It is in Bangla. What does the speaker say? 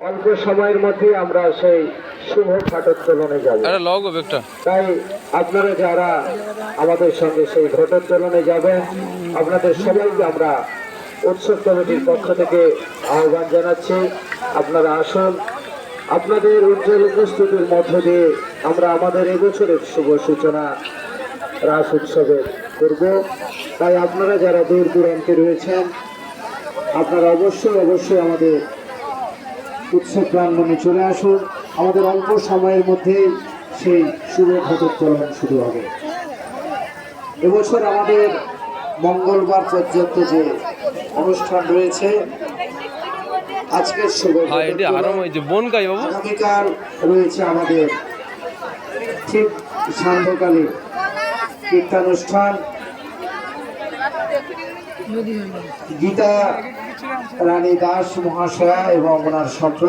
অল্প সময়ের মধ্যে আমরা সেই শুভ ঘটোত্তোলনে যাব। তাই আপনারা যারা আমাদের সঙ্গে সেই ঘটোত্তোলনে যাবেন, আপনাদের সবাইকে আমরা উৎসব কমিটির পক্ষ থেকে আহ্বান জানাচ্ছি। আপনারা আসুন, আপনাদের উজ্জ্বল উপস্থিতির মধ্য দিয়ে আমরা আমাদের এবছরের শুভ সূচনা রাস উৎসবে করব। তাই আপনারা যারা দূর দূরান্তে রয়েছেন, আপনারা অবশ্যই আমাদের উৎসব প্রাঙ্গণে চলে আসুন। আমাদের অল্প সময়ের মধ্যে সেই শুভ ঘটোত্তোলন শুরু হবে। এবছর আমাদের মঙ্গলবার পর্যন্ত যে অনুষ্ঠান রয়েছে, আজকের শুভ আগামীকাল রয়েছে আমাদের ঠিক সান্ধ্যকালে কীর্তানুষ্ঠান। গীতা রানী দাস মহাশয়া এবং ওনার সম্প্রদায়